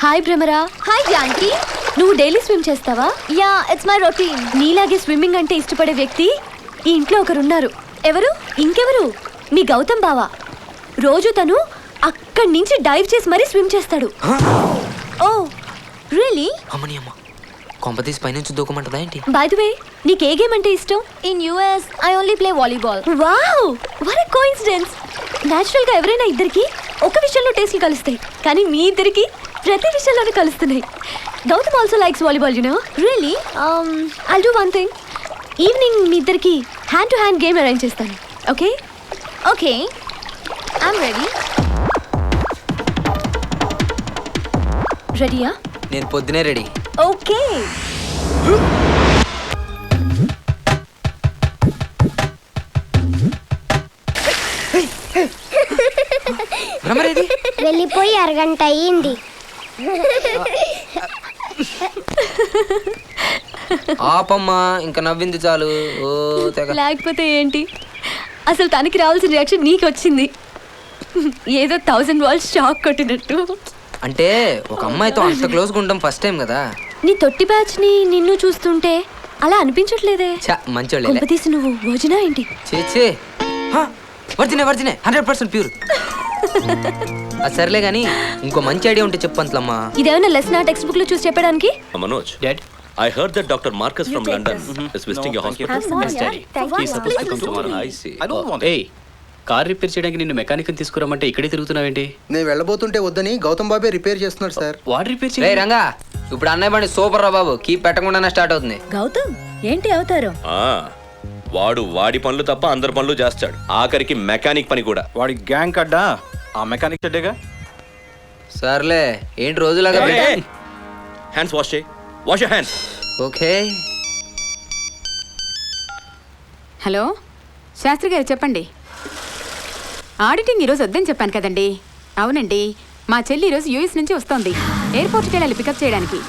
Hi Bhramara. Hi జాంకీ. నువ్వు daily swim చేస్తావా? Yeah, it's my routine. నీలాగే స్విమ్మింగ్ అంటే ఇష్టపడే వ్యక్తి ఈ ఇంట్లో ఒకరున్నారు. ఎవరు? ఇంకెవరు, మీ గౌతమ్ బావ. రోజు తను అక్కడి నుంచి డైవ్ చేసి మరీ స్విమ్ చేస్తాడు. Oh really? అమ్మని అమ్మ, కొంపతీసి పైనుంచి దూకమంటదా ఏంటి? బై ది వే, నీకు ఏ గేమ్ అంటే ఇష్టం? In US I only play volleyball. Wow, what a coincidence. Natural గా ఎవరైనా ఇద్దరికి ఒక విషయంలో టేస్ట్లు కలుస్తాయి, కానీ మీ ఇద్దరికి ప్రతి విషయంలోనూ కలుస్తున్నాయి. Gautam also likes volleyball, you know. Really? I'll do one thing. Evening మీ ఇద్దరికి hand to hand game arrange చేస్తాను. ఓకే? Okay, I'm ready. రెడీయా? నేను పొద్దునే రెడీ. ఓకే. భ్రమరేది? వెళ్ళిపోయి అరగంట అయ్యింది. ఆపమ్మా, ఇంకా నవ్వింది చాలు. ఓ తెగ. లేకపోతే ఏంటి, అసలు తనకి రావాల్సిన రియాక్షన్ నీకు వచ్చింది. ఏదో 1000 వాల్స్ షాక్ కొట్టినట్టు. అంటే ఒక అమ్మాయితో అంత క్లోజ్గా ఉండడం ఫస్ట్ టైం కదా. నీ తొట్టి బ్యాచ్ ని నిన్ను చూస్తుంటే అలా అనిపించట్లేదే. మంచోళ్ళే. కొంపతీసి నువ్వు భోజనా ఏంటి? చేచే వర్జినే 100% ప్యూర్. అది సర్లే గానీ ఇంకో మంచి ఐడియా ఉంటే చెప్పు అంతలమ్మా. ఇదేమైనా లెసన్ టెక్స్ట్ బుక్ లో చూసి చెప్పడానికి? Manoj, Dad, I heard that Dr. Marcus from London is visiting your hospital. Yes, Daddy. He's supposed to come tomorrow. I see. I don't want. Hey, car repair చేయడానికి నిన్ను mechanic తీసుకురామంటే ఇక్కడే తిరుగుతున్నావేంటి? నేను వెళ్ళబోతుంటే వద్దని గౌతమ్ బాబే repair చేస్తున్నాడు సార్. వాడు repair రే రంగా, ఇప్పుడు అన్నయ్య బండి సూపర్ రా బాబు. కీ పెట్టకుండానే స్టార్ట్ అవుతుంది. గౌతమ్ ఏంటి అవుతారు? వాడు వాడి పనులు తప్ప అందరి పనులు చేస్తాడు, ఆఖరికి మెకానిక్ పని కూడా. వాడి గ్యాంగ్ కడ్డా ఆ మెకానిక్ చెడ్డేగా. సర్లే, ఏంటి రోజులాగా హ్యాండ్స్ వాష్ చేయి. Wash your hands. Okay. Hello Shastri garu, చెప్పండి. ఆడిటింగ్ ఈరోజు వద్దని చెప్పాను కదండి. అవునండి, మా చెల్లి ఈరోజు యూఎస్ నుంచి వస్తోంది. ఎయిర్పోర్ట్కి వెళ్ళాలి పికప్ చేయడానికి.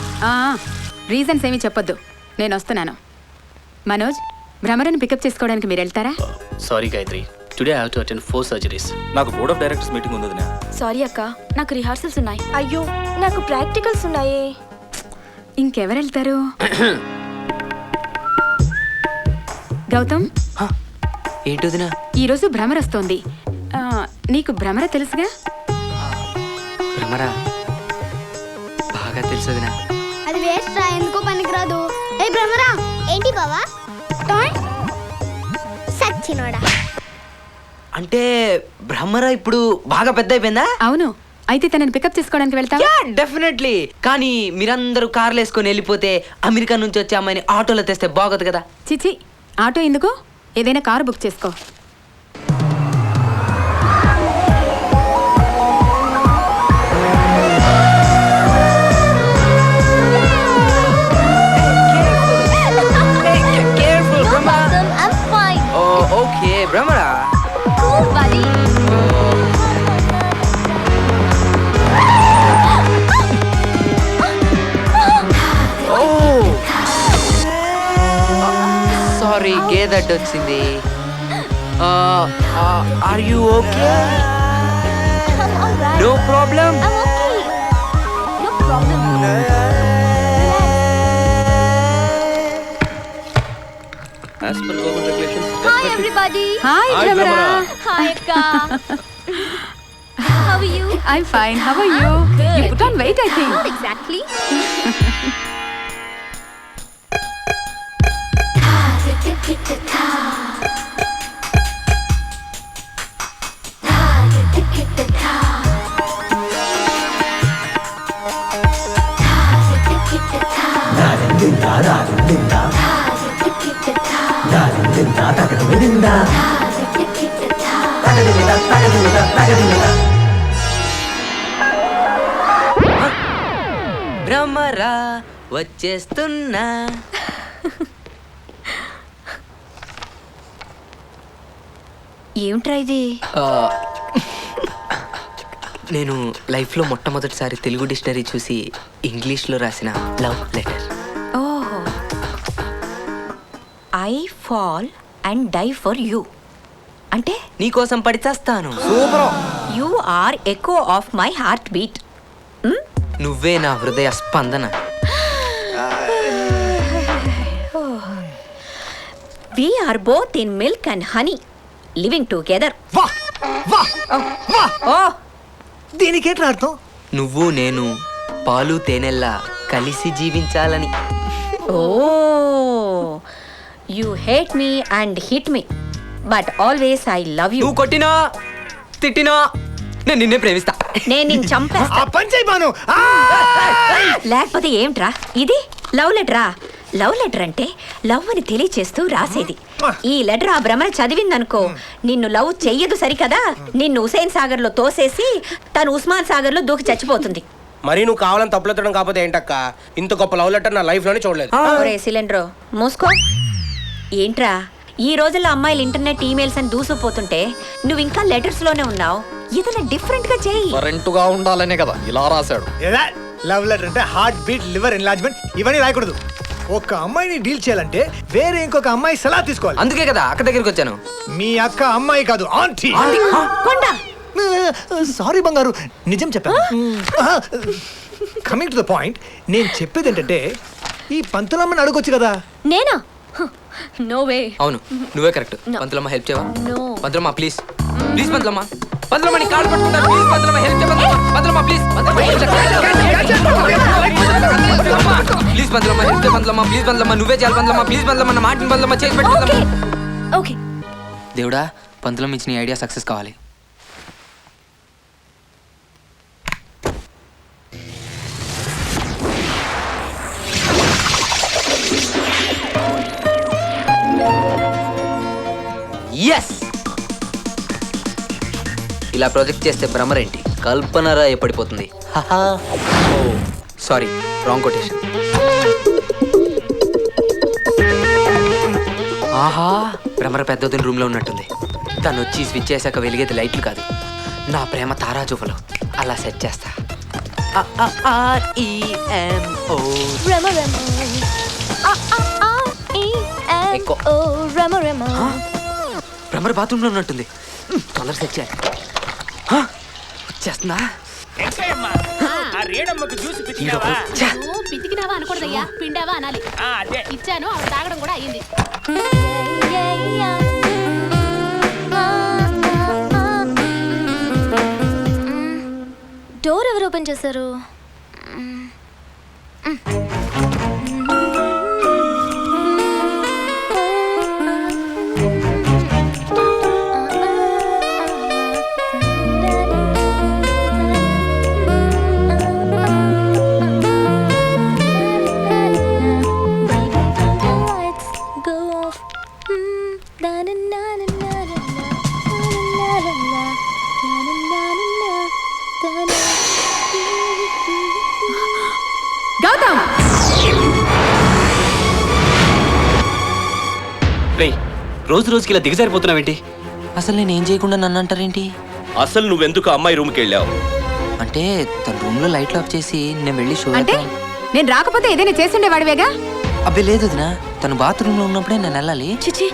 రీజన్స్ ఏమీ చెప్పొద్దు, నేను వస్తున్నాను. మనోజ్, భ్రమరని పికప్ చేసుకోవడానికి మీరు వెళ్తారా? Sorry Gayatri, today I have to attend 4 surgeries. నాకు బోర్డ్ ఆఫ్ డైరెక్టర్స్ మీటింగ్ ఉంది వదినా. సారీ అక్క, నాకు రిహార్సల్స్ ఉన్నాయి. అయ్యో, నాకు ప్రాక్టికల్స్ ఉన్నాయే. ఇంకెవరు వెళ్తారు? గౌతమ్, ఏంటి వదినా? ఈరోజు భ్రమర వస్తోంది. నీకు భ్రమర తెలుసుగా? భ్రమరా బాగా తెలుసు వదినా. అది వేస్ట్ రా, ఎందుకో పనికిరాదు. ఏ భ్రమరా, ఏంటి బావా? సచ్చినోడా. అంటే భ్రమరా ఇప్పుడు బాగా పెద్ద అయిపోయిందా? అవును. అయితే తనని పికప్ చేసుకోవడానికి వెళ్తావా? డెఫినెట్లీ. కానీ మీరందరూ కార్లు వేసుకొని వెళ్ళిపోతే అమెరికా నుంచి వచ్చే అమ్మాయిని ఆటోలో తెస్తే బాగోదు కదా. చిచి, ఆటో ఎందుకు? ఏదైనా కారు బుక్ చేసుకో. I'm fine. Okay Bhramara. Cool, buddy. Sorry, గేదడ్డు వచ్చింది. Are you okay? I'm alright. No problem. I'm okay. No problem. As per government regulations, Hi, everybody. Hi Bhramara. Hi, Akka. How are you? I'm fine. How are you? You put on weight, I think. Not exactly. Bhramara వచ్చేస్తున్నా. ఏమిట్రా ఇది? నేను లైఫ్లో మొట్టమొదటిసారి Telugu dictionary చూసి ఇంగ్లీష్లో రాసిన love letter. ఓహో. I fall and die for you అంటే నీకోసం పడి చేస్తాను. You are echo of my heartbeat. నువ్వే నా హృదయ స్పందన. We are both in milk and honey, living together. వా వా వా Oh, దీనికేంట్రా అర్థం? నువ్వు నేను పాలు తేనెల్లా కలిసి జీవించాలని. oh, you hate me and hit me, but always I love you. నువ్వు కొట్టినా తిట్టినా నేను నిన్నే ప్రేమిస్తా. నేను నిన్ను చంపేస్తా. ఆ పని చేయమాను. లేకపోతే ఏమిట్రా ఇది? లవ్ లెటరా? లవ్ లెటర్ అంటే లవ్ అని తెలియచేస్తూ రాసేది. ఈ లెటర్ ఆ భ్రమణ చదివిందనుకో, నిన్ను లవ్ చెయ్యదు సరికదా, నిన్ను హుసేన్ సాగర్ లో తోసేసి తను ఉస్మాన్ సాగర్ లో దూకి చచ్చిపోతుంది. మరి నువ్వు కావాలని తప్పులెత్తడం కాకపోతే ఏంటక్క? ఇంత గొప్ప లవ్ లెటర్ నా లైఫ్ లోనే చూడలేదు. ఒరే సిలిండర్ మూసుకో. ఏంట్రా ఈ రోజుల్లో అమ్మాయిలు ఇంటర్నెట్ ఈమెయిల్స్ అని దూసుకుపోతుంటే నువ్వు ఇంకా లెటర్స్ లోనే ఉన్నావు. ఏదైనా డిఫరెంట్ గా చెయ్యి. కరెంటుగా ఉండాలనే కదా ఇలా రాశాడు. లవ్ లెటర్ అంటే హార్ట్ బీట్, లివర్ ఎన్లార్జ్మెంట్ ఇవన్నీ రాయకూడదు. ఒక అమ్మాయిని డీల్ చేయాలంటే వేరే ఇంకొక అమ్మాయి సలహా తీసుకోవాలి. అందుకే కదా అక్క దగ్గరికి వచ్చాను. మీ అక్క అమ్మాయి కాదు, ఆంటీ. కొండా సారీ బంగారు, నిజం చెప్పాను. కమింగ్ టు ద పాయింట్, నేను చెప్పేది ఏంటంటే ఈ పంతులమ్మని అడగొచ్చు కదా. నేనా? No way. అవును నువ్వే కరెక్ట్. పంతులమ్మ హెల్ప్ చేయవా? No. పంతులమ్మ ప్లీజ్ ప్లీజ్ పంతులమ్మ. పంతులమ్మ నీ కాళ్ళు పట్టుకుంటాను ప్లీజ్. పంతులమ్మ హెల్ప్ చేయ. పంతులమ్మ ప్లీజ్. ప్లీజ్ పంతులమ్మ హెల్ప్ చేయ. పంతులమ్మ ప్లీజ్. పంతులమ్మ నువ్వే చేయాలి. పంతులమ్మ ప్లీజ్. పంతులమ్మ నా మాటని పంతులమ్మ చేసి పెట్టు. Okay okay. దేవుడా పంతులమ్మ ఇచ్చిన ఐడియా సక్సెస్ కావాలి. ఎస్ ఇలా ప్రాజెక్ట్ చేస్తే భ్రమరేంటి కల్పనరా పడిపోతుంది. Sorry wrong quotation. ఆహా భ్రమర పెద్దదిన రూమ్ లో ఉన్నట్టుంది. తను వచ్చి స్విచ్ చేశాక వెలిగేది లైట్లు కాదు, నా ప్రేమ తారాజువలు. అలా సెట్ చేస్తా. REMO. రెమో రెమో. ఎక్కువ. రెమో రెమో. భ్రమర బాత్రూమ్ లో ఉన్నట్టుంది. తొందర సెట్ చేయాలి. వచ్చేస్తుందా? ఛా. పితికినావా అనకూడదయ్యా, పిండావా అనాలి. ఇచ్చాను, ఆవిడ తాగడం కూడా అయ్యింది. డోర్ ఎవరు ఓపెన్ చేశారు? గౌతమ్ రేయ్ రోజు రోజుకి ఇలా దిగజారిపోతున్నావేంటి? అసలు నేను ఏం చేయకుండా నన్ను అంటారేంటి? అసలు నువ్వెందుకు అమ్మాయి రూమ్కి వెళ్ళావు? అంటే తన రూమ్ లో లైట్లు ఆఫ్ చేసి నేను వెళ్ళి షో. అంటే నేను రాకపోతే ఏదైనా చేసుండేవాడివేగా. అబ్బే లేదు వదినా, తను బాత్రూమ్ లో ఉన్నప్పుడే నేను వెళ్ళాలి. చిచి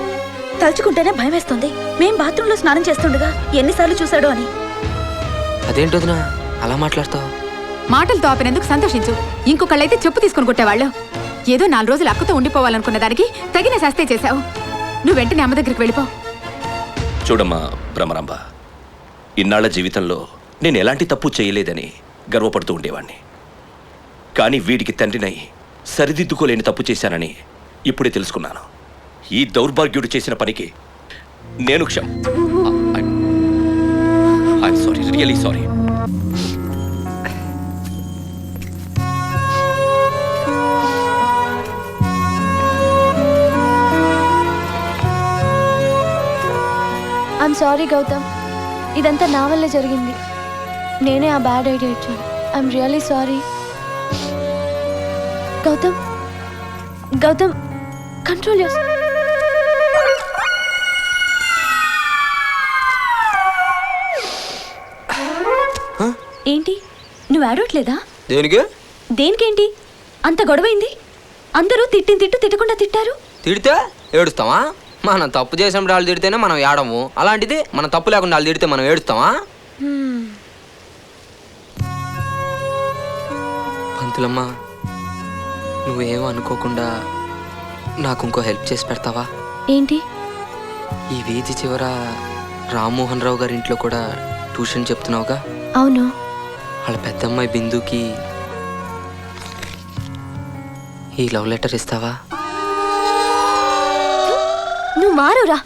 తలుచుకుంటేనే భయం వేస్తుంది. మేం బాత్రూమ్ లో స్నానం చేస్తుండగా ఎన్నిసార్లు చూసాడో అని. అదేంటి వదినా అలా మాట్లాడతావు? మాటలతో ఆపినందుకు సంతోషించు. ఇంకొకళ్ళైతే చెప్పు తీసుకుని కొట్టేవాళ్ళు. ఏదో 4 రోజులు అక్కతో ఉండిపోవాలనుకున్న దానికి తగిన శాస్తే చేశావు. నువ్వు వెంటనే అమ్మ దగ్గరికి వెళ్ళిపో. చూడమ్మా భ్రమరాంబ, ఇన్నాళ్ల జీవితంలో నేను ఎలాంటి తప్పు చేయలేదని గర్వపడుతూ ఉండేవాణ్ణి. కానీ వీడికి తండ్రినై సరిదిద్దుకోలేని తప్పు చేశానని ఇప్పుడే తెలుసుకున్నాను. ఈ దౌర్భాగ్యుడు చేసిన పనికి నేను I'm sorry, really sorry. I'm sorry Gautam, ఇదంతా నా వల్లే జరిగింది. నేనే ఆ బ్యాడ్ ఐడియా ఇచ్చాను. I'm really sorry. Gautam Gautam control your. ఏంటి నువ్వు ఆడట్లేదా? దేనికి? దేనికేంటి అంత గొడవైంది? అందరూ తిట్టు తిట్టకుండా తిట్టారు. తిడితే ఏడుస్తావా? మనం తప్పు చేసినప్పుడు వాళ్ళు తిడితేనే మనం ఏడము. అలాంటిది మనం తప్పు లేకుండా వాళ్ళు తిడితే మనం ఏడుస్తావా? సింతులమ్మ, నువ్వేం అనుకోకుండా నాకు ఇంకో హెల్ప్ చేసి పెడతావా? ఏంటి? ఈ వీధి చివర రామ్మోహన్ రావు గారి ఇంట్లో కూడా ట్యూషన్ చెప్తున్నావుగా? అవును. వాళ్ళ పెద్దమ్మాయి బిందుకి ఈ లవ్ లెటర్ ఇస్తావా? నువ్వు మారురా.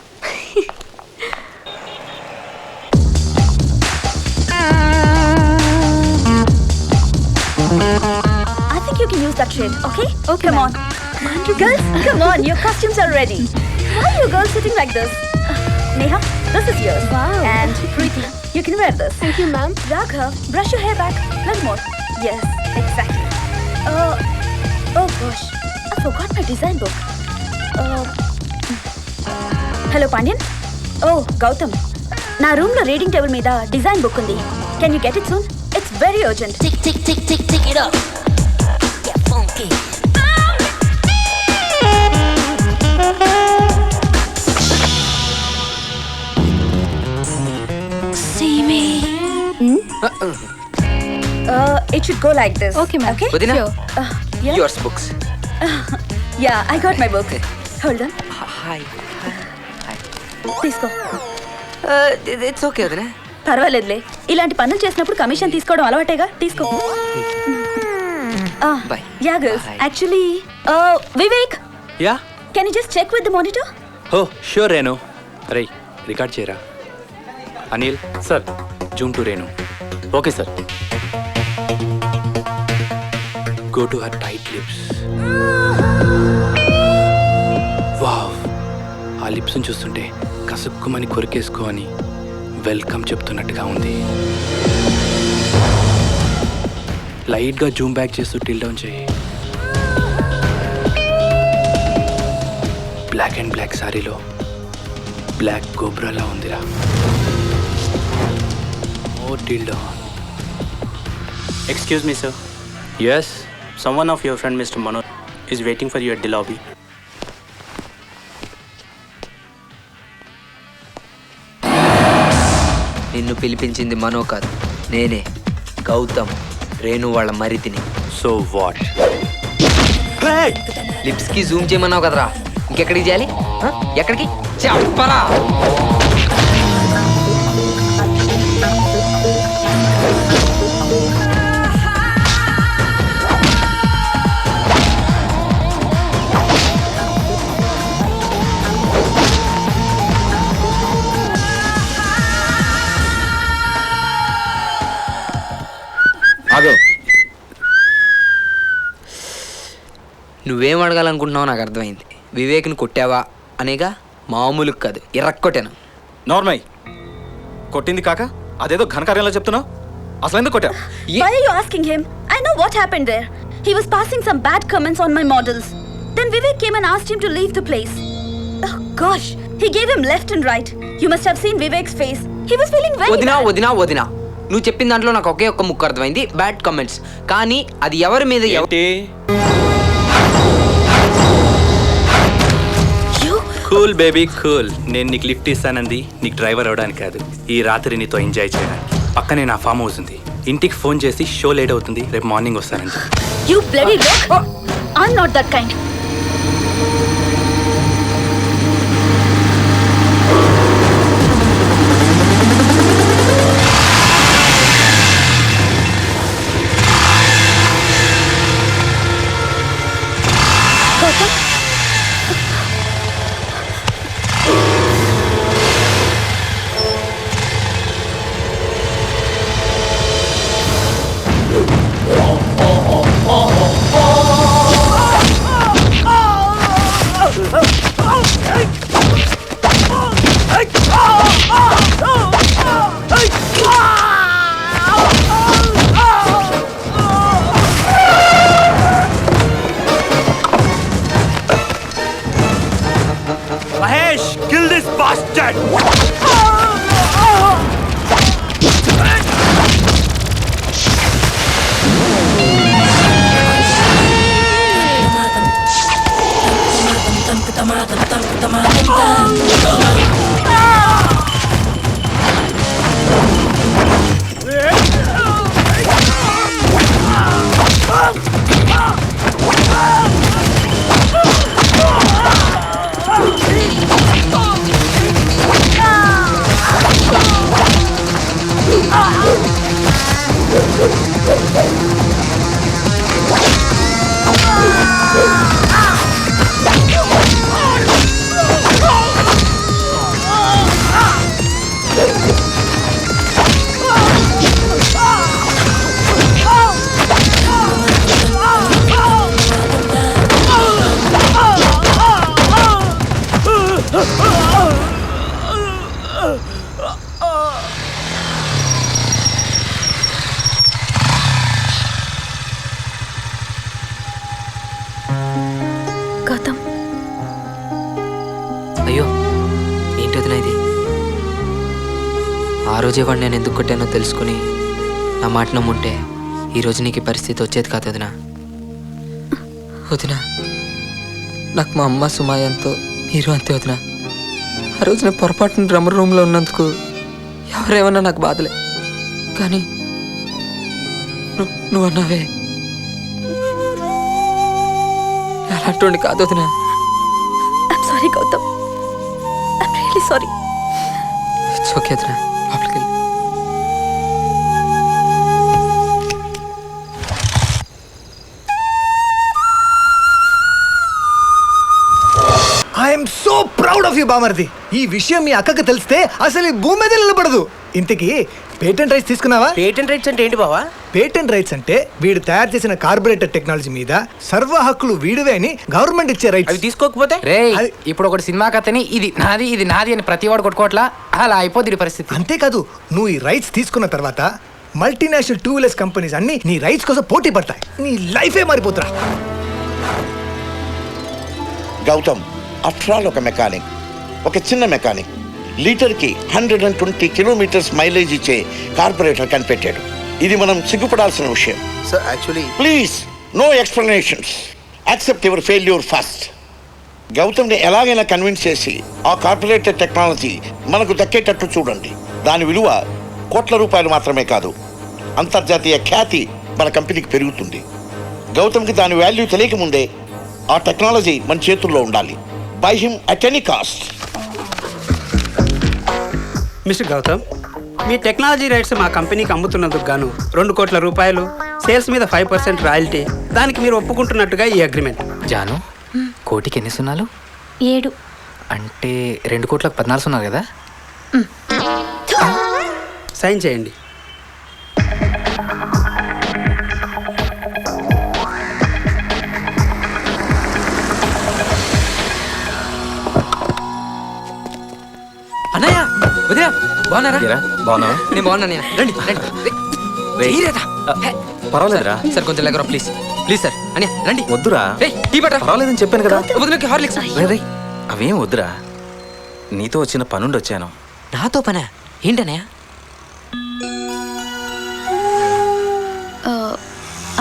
I think you can use that shade, okay? Okay, come on. Girls, come on, your costumes are ready. Why are you girls sitting like this? Neha, this is yours. Wow. And Preeti, you can wear this. Thank you, ma'am. Raghav, brush your hair back. Little more. Yes, exactly. Oh gosh, I forgot my design book. Hello, Pandian. Oh, Gautam. నా room లో reading table మీద design book ఉంది. Can you get it soon? It's very urgent. Tick tick tick tick tick it up. Get funky. See me. It should go like this. Okay, ma'am. Okay? Vadina? Sure. Yeah? Yours books. Yeah, I got my book. Hold on. Hi. తీసుకో. It's okay వదినా. పర్వాలేదులే. ఇలాంటి పనులు చేసినప్పుడు commission తీసుకోవడం అలవాటేగా. తీసుకో. Bye. Yeah, girls. Bye. Actually, Vivek, yeah can you just check with the monitor? Oh sure Renu. రే record చేయరా. Anil sir, zoom to Renu. Okay sir. Go to her tight lips. Wow, ఆ లిప్స్ని చూస్తుంటే కసుక్కుమని కొరికేసుకో అని వెల్కమ్ చెప్తున్నట్టుగా ఉంది. లైట్గా జూమ్ బ్యాక్ చేస్తూ టిల్ డౌన్ చేయి. బ్లాక్ అండ్ బ్లాక్ సారీలో బ్లాక్ కోబ్రాలా ఉందిరా. Oh tilt down. Excuse me, sir. Yes. Someone of your friend, Mr. Manoj, is waiting for you at the lobby. నిన్ను పిలిపించింది మనో కాదు, నేనే, గౌతమ్, రేణు వాళ్ళ మరిదిని. So what? లిప్స్ కి జూమ్ చేయమన్నావు కదరా, ఇంకెక్కడికి చేయాలి? ఎక్కడికి చెప్పరా? ఆగో. నువ్వేం అడగాలనుకుంటున్నావో నాకు అర్థమైంది. వివేక్ని కొట్టావా అనేగా, మామూలు కాదు, ఇరక్కొట్టాను. నార్మల్ కొట్టింది కాక అదేదో ఘనకార్యంలో చెప్తున్నావు. అసలు ఎందుకు కొట్టావు? Why are you asking him? I know what happened there. He was passing some bad comments on my models. Then Vivek came and asked him to leave the place. Oh gosh, he gave him left and right. You must have seen Vivek's face. He was feeling very వదినా bad. వదినా వదినా, నువ్వు చెప్పిన దాంట్లో నాకు ఒకే ఒక్క ముక్క అర్థమైంది, బ్యాడ్ కామెంట్స్. కానీ అది ఎవరి మీద కూల్ బేబీ కూల్. నేను నీకు లిఫ్ట్ ఇస్తానంది నీకు డ్రైవర్ అవడానికి కాదు, ఈ రాత్రి నీతో ఎంజాయ్ చేయడానికి. పక్కనే నా ఫామ్ హౌస్ ఉంది. ఇంటికి ఫోన్ చేసి షో లేట్ అవుతుంది, రేపు మార్నింగ్ వస్తానని చెప్పి. You bloody look. I'm not that kind. Gautam? Mahesh, kill this bastard! Gautam, అయ్యో ఏంటి వదినా ఇది? ఆ రోజే వాడు నేను ఎందుకు కొట్టానో తెలుసుకుని నా మాట నమ్ముంటే ఈరోజు నీకు ఈ పరిస్థితి వచ్చేది కాదు వదినా. వదినా, నాకు మా అమ్మ సుమాయంతో మీరు అంతే వదినా. ఆ రోజు నేను పొరపాటున డ్రమ్మర్ రూమ్లో ఉన్నందుకు ఎవరేమన్నా నాకు బాధలే, కానీ నువ్వు అన్నావే అలాంటి కాదు వదినా. I'm sorry Gautam, I'm really sorry. It's okay వదినా, లోపలికి వెళ్ళి. I'm so proud of you బామర్ది. ఈ విషయం మీ అక్కకి తెలిస్తే అసలు ఈ భూమి మీద నిలబడదు. ఇంతకీ పేటెంట్ రైట్స్ తీసుకున్నావా? పేటెంట్ రైట్స్ అంటే ఏంటి బావా? పేటెంట్ రైట్స్ అంటే వీడు తయారు చేసిన కార్బొరేటర్ టెక్నాలజీ మీద సర్వ హక్కులు వీడివే అని గవర్నమెంట్ ఇచ్చే రైట్స్. అవి తీసుకోకపోతే ఇప్పుడు ఒకటి సినిమా కథని ఇది నాది అని ప్రతి వాడు కొట్టుకోవట్లా, అలా అయిపోతుంది పరిస్థితి. అంతేకాదు, నువ్వు ఈ రైట్స్ తీసుకున్న తర్వాత మల్టీనేషనల్ 2 వీలర్స్ కంపెనీస్ అన్ని నీ రైట్స్ కోసం పోటీ పడతాయి. నీ లైఫే మారిపోతురా. గౌతమ్ ఆఫ్టర్ ఆల్ ఒక మెకానిక్, ఒక చిన్న మెకానిక్ లీటర్కి 120 కిలోమీటర్స్ మైలేజ్ ఇచ్చే కార్పొరేటర్ కనిపెట్టాడు. ఇది మనం సిగ్గుపడాల్సిన విషయం. Sir actually please no explanations, accept your failure first. గౌతమ్ని ఎలాగైనా కన్విన్స్ చేసి ఆ కార్పొరేటర్ టెక్నాలజీ మనకు దక్కేటట్టు చూడండి. దాని విలువ కోట్ల రూపాయలు మాత్రమే కాదు, అంతర్జాతీయ ఖ్యాతి మన కంపెనీకి పెరుగుతుంది. గౌతమ్కి దాని వాల్యూ తెలియకముందే ఆ టెక్నాలజీ మన చేతుల్లో ఉండాలి. Buy him at any cost. Mister Gautam, మీ టెక్నాలజీ రైట్స్ మా కంపెనీకి అమ్ముతున్నందుకు గాను 2 కోట్ల రూపాయలు, సేల్స్ మీద 5% రాయల్టీ, దానికి మీరు ఒప్పుకుంటున్నట్టుగా ఈ అగ్రిమెంట్. జాను, కోటికి ఎన్ని సున్నాలు? 7. అంటే 2 కోట్లకు 14 సున్నాలు కదా? సైన్ చేయండి. అన్నయ్య, వదినా, బాగున్నారా? బాగున్నావా? నేను బాగున్నానయ్య. రండి రండి. పర్వాలేదురా సార్, కొంచెం లేకరా ప్లీజ్. Please sir. అన్నయ్య రండి. వద్దురా, టీ పట్రా. పర్వాలేదని చెప్పాను కదా. వదినకి హార్లిక్స్. అవేం వద్దురా, నీతో వచ్చిన పనుండి వచ్చాను. నాతో పనా? ఏంటన్నయ్య?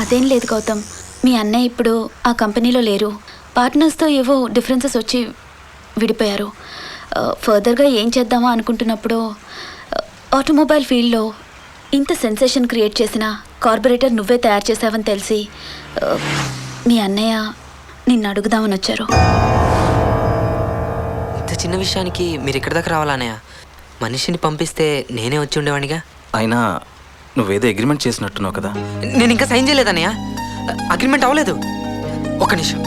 అదేం లేదు గౌతమ్, మీ అన్నయ్య ఇప్పుడు ఆ కంపెనీలో లేరు. పార్ట్నర్స్తో ఏవో డిఫరెన్సెస్ వచ్చి విడిపోయారు. ఫర్దర్గా ఏం చేద్దామా అనుకుంటున్నప్పుడు ఆటోమొబైల్ ఫీల్డ్లో ఇంత సెన్సేషన్ క్రియేట్ చేసిన కార్బొరేటర్ నువ్వే తయారు చేసావని తెలిసి మీ అన్నయ్య నిన్ను అడుగుదామని వచ్చారు. ఇంత చిన్న విషయానికి మీరు ఇక్కడి దాకా రావాలా అన్నయ్య? మనిషిని పంపిస్తే నేనే వచ్చి ఉండేవాడిగా. అయినా నువ్వేదో అగ్రిమెంట్ చేసినట్టున్నావు కదా. నేను ఇంకా సైన్ చేయలేదన్నయ్య. అగ్రిమెంట్ అవ్వలేదు. ఒక్క నిమిషం.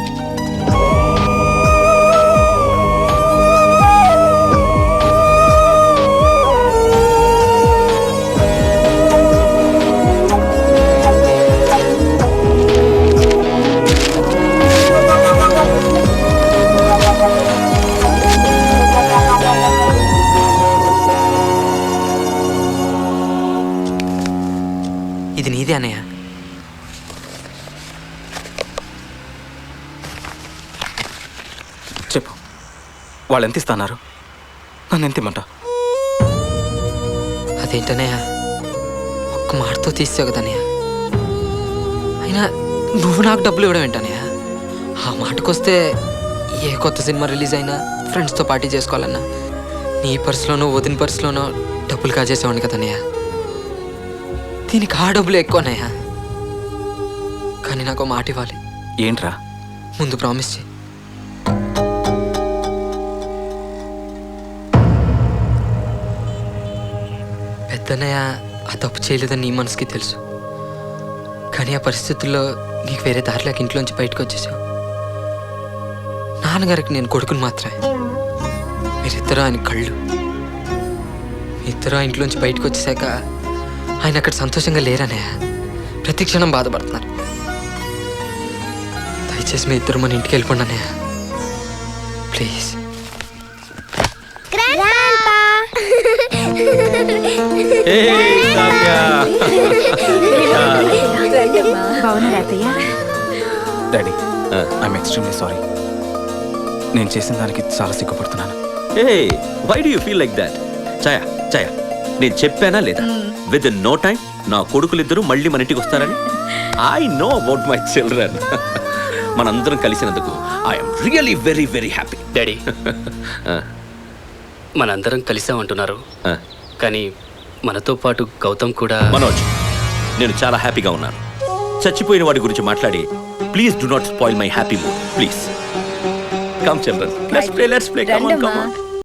ఇది నీదే అన్నయ్య. చెప్పు, వాళ్ళు ఎంత ఇస్తున్నారు? నన్ను ఎంత ఇమ్మంటా? అదేంటన్నయ్య, ఒక్క మాటతో తీసావు కదన్నయ్య. అయినా నువ్వు నాకు డబ్బులు ఇవ్వడం ఏంటన్నయ్య? ఆ మాటకొస్తే ఏ కొత్త సినిమా రిలీజ్ అయినా ఫ్రెండ్స్తో పార్టీ చేసుకోవాలన్నా నీ పర్సులోనో వదిన పర్సులోనో డబ్బులు కాజేసేవాడిని కదన్నయ్య. దీనికి ఆ డబ్బులు ఎక్కువ అన్నయ్య. కానీ నాకు మాట ఇవ్వాలి. ఏంట్రా? ముందు ప్రామిస్ చేయి. పెద్దన్నయ్య ఆ తప్పు చేయలేదని నీ మనసుకి తెలుసు, కానీ ఆ పరిస్థితుల్లో నీకు వేరే దారిలోకి ఇంట్లోంచి బయటకు వచ్చేసావు. నాన్నగారికి నేను కొడుకుని మాత్రమే, మీరిద్దరూ ఆయన కళ్ళు. మీ ఇద్దరు ఆ ఇంట్లోంచి బయటకు వచ్చేసాక ఆయన అక్కడ సంతోషంగా లేరనే ప్రతి క్షణం బాధపడుతున్నారు. దయచేసి మీ ఇద్దరు మన ఇంటికి వెళ్ళిపోండి అన్నయ్య, please. Daddy, I'm extremely sorry. నేను చేసిన దానికి చాలా సిగ్గుపడుతున్నాను. Why do you feel like that? Chaya Chaya, నేను చెప్పానా లేదా విత్ ఇన్ నో టైం నా కొడుకులిద్దరూ మళ్ళీ మన ఇంటికి వస్తారని? I know about my children. మనందరం కలిసినందుకు I'm really very very happy. Daddy, మనందరం కలిసామంటున్నారు, కానీ మనతో పాటు గౌతమ్ కూడా. మనోజ్, నేను చాలా హ్యాపీగా ఉన్నాను. చచ్చిపోయిన వాడి గురించి మాట్లాడి please do not spoil my happy mood, please. Come children, let's play, come on.